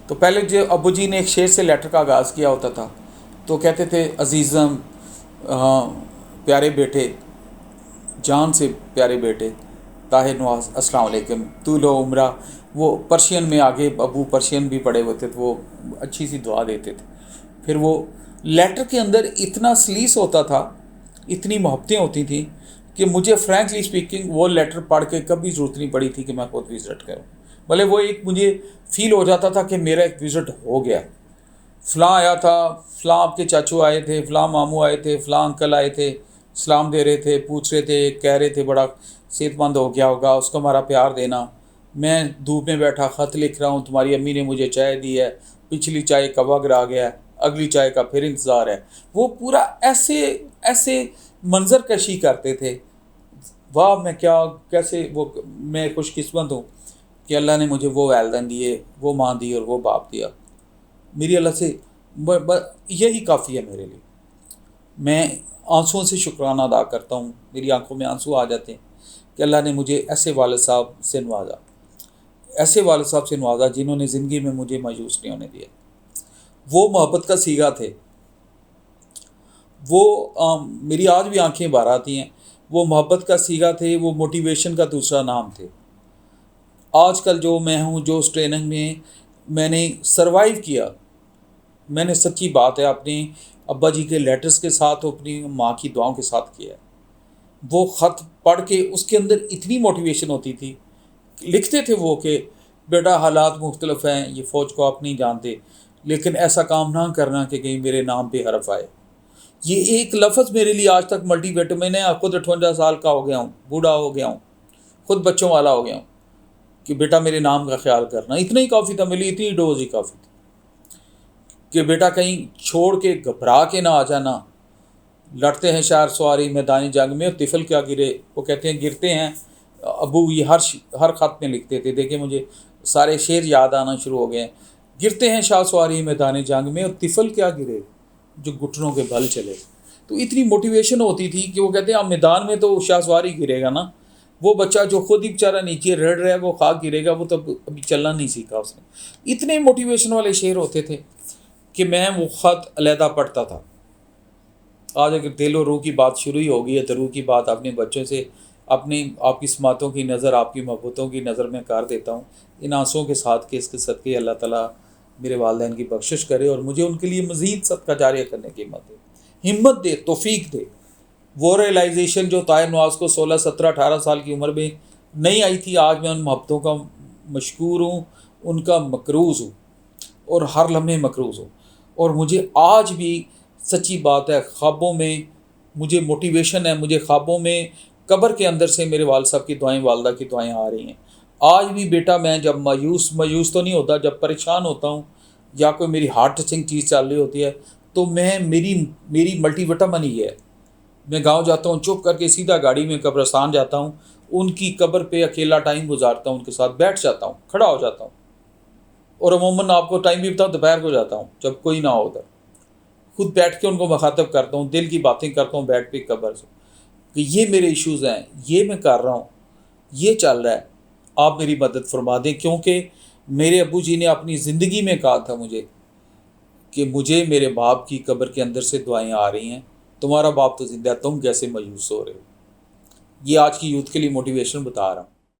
تو پہلے جو ابو جی نے ایک شعر سے لیٹر کا آغاز کیا ہوتا تھا تو کہتے تھے عزیزم پیارے بیٹے، جان سے پیارے بیٹے، طاہر نواز السلام علیکم، طول و عمرہ. وہ پرشین میں آگے ابو پرشین بھی پڑھے ہوتے تھے، وہ اچھی سی دعا دیتے تھے. پھر وہ لیٹر کے اندر اتنا سلیس ہوتا تھا، اتنی محبتیں ہوتی تھیں کہ مجھے فرینکلی اسپیکنگ وہ لیٹر پڑھ کے کبھی ضرورت نہیں پڑی تھی کہ میں خود وزٹ کروں. بھلے وہ ایک مجھے فیل ہو جاتا تھا کہ میرا ایک وزٹ ہو گیا، فلاں آیا تھا، فلاں آپ کے چاچو آئے تھے، فلاں ماموں آئے تھے، فلاں انکل آئے تھے، سلام دے رہے تھے، پوچھ رہے تھے، کہہ رہے تھے بڑا صحت مند ہو گیا ہوگا، اس کو ہمارا پیار دینا. میں دھوپ میں بیٹھا خط لکھ رہا ہوں، تمہاری امی نے مجھے چائے دی ہے، پچھلی چائے کا وقت آ گیا ہے، اگلی چائے کا پھر انتظار ہے. وہ پورا ایسے منظر کشی کرتے تھے. واہ میں کیسے وہ میں خوش قسمت ہوں کہ اللہ نے مجھے وہ والدین دیے، وہ ماں دی اور وہ باپ دیا. میری اللہ سے یہی کافی ہے میرے لیے. میں آنسوؤں سے شکرانہ ادا کرتا ہوں، میری آنکھوں میں آنسو آ جاتے ہیں کہ اللہ نے مجھے ایسے والد صاحب سے نوازا جنہوں نے زندگی میں مجھے مایوس نہیں ہونے دیا. وہ محبت کا سیگا تھے، وہ میری آج بھی آنکھیں بھر آتی ہیں. وہ محبت کا سیگا تھے، وہ موٹیویشن کا دوسرا نام تھے. آج کل جو میں ہوں، جو اس ٹریننگ میں میں نے سروائیو کیا، میں نے سچی بات ہے اپنے ابا جی کے لیٹرز کے ساتھ، اپنی ماں کی دعاؤں کے ساتھ کیا ہے. وہ خط پڑھ کے اس کے اندر اتنی موٹیویشن ہوتی تھی. لکھتے تھے وہ کہ بیٹا حالات مختلف ہیں، یہ فوج کو آپ نہیں جانتے، لیکن ایسا کام نہ کرنا کہ کہیں میرے نام پہ حرف آئے. یہ ایک لفظ میرے لیے آج تک ملٹیویٹ. میں نے خود 58 سال کا ہو گیا ہوں، بوڑھا ہو گیا ہوں، خود بچوں والا ہو گیا ہوں، کہ بیٹا میرے نام کا خیال کرنا. اتنا ہی کافی تھا میرے لیے، اتنی ڈوز ہی کافی تھی کہ بیٹا کہیں چھوڑ کے گھبرا کے نہ آ جانا. لڑتے ہیں شہر سواری میدانی جنگ میں، طفل کیا گرے. وہ کہتے ہیں گرتے ہیں. ابو یہ ہر خط میں لکھتے تھے. دیکھیں مجھے سارے شعر یاد آنا شروع ہو گئے ہیں. گرتے ہیں شاہ سواری میدان جنگ میں، اور طفل کیا گرے جو گھٹنوں کے بل چلے. تو اتنی موٹیویشن ہوتی تھی کہ وہ کہتے ہیں میدان میں تو شاہ سواری گرے گا نا، وہ بچہ جو خود ہی بیچارہ نیچے رڑ رہا ہے وہ خاک گرے گا، وہ تو ابھی چلنا نہیں سیکھا اس نے. اتنے موٹیویشن والے شعر ہوتے تھے کہ میں وہ خط علیحدہ پڑھتا تھا. آج اگر دل و روح کی بات شروع ہی ہوگی ہے تو روح کی بات اپنے بچوں سے، آپ کی سماعتوں کی نظر، آپ کی محبتوں کی نظر میں کر دیتا ہوں. ان آنسوؤں کے ساتھ کہ اس کے صدقے اللہ تعالیٰ میرے والدین کی بخشش کرے اور مجھے ان کے لیے مزید صدقہ جاریہ کرنے کی ہمت دے، توفیق دے. وہ ریئلائزیشن جو طاہر نواز کو 16 17 18 سال کی عمر میں نہیں آئی تھی، آج میں ان محبتوں کا مشکور ہوں، ان کا مقروض ہوں اور ہر لمحے مقروض ہوں. اور مجھے آج بھی سچی بات ہے، خوابوں میں مجھے موٹیویشن ہے. مجھے خوابوں میں قبر کے اندر سے میرے والد صاحب کی دعائیں، والدہ کی دعائیں آ رہی ہیں. آج بھی بیٹا میں جب مایوس تو نہیں ہوتا، جب پریشان ہوتا ہوں یا کوئی میری ہارٹ ٹچنگ چیز چل رہی ہوتی ہے تو میری ملٹی وٹامن ہی ہے. میں گاؤں جاتا ہوں، چپ کر کے سیدھا گاڑی میں قبرستان جاتا ہوں، ان کی قبر پہ اکیلا ٹائم گزارتا ہوں، ان کے ساتھ بیٹھ جاتا ہوں، کھڑا ہو جاتا ہوں. اور عموماً آپ کو ٹائم بھی بتاؤں، دوپہر کو جاتا ہوں جب کوئی نہ ہو ادھر. خود بیٹھ کے ان کو مخاطب کرتا ہوں، دل کی باتیں کرتا ہوں بیٹھ کے قبر سے کہ یہ میرے ایشوز ہیں، یہ میں کر رہا ہوں، یہ چل رہا ہے، آپ میری مدد فرما دیں. کیونکہ میرے ابو جی نے اپنی زندگی میں کہا تھا مجھے کہ مجھے میرے باپ کی قبر کے اندر سے دعائیں آ رہی ہیں، تمہارا باپ تو زندہ ہے، تم کیسے مایوس ہو رہے ہو. یہ آج کی یوتھ کے لیے موٹیویشن بتا رہا ہوں.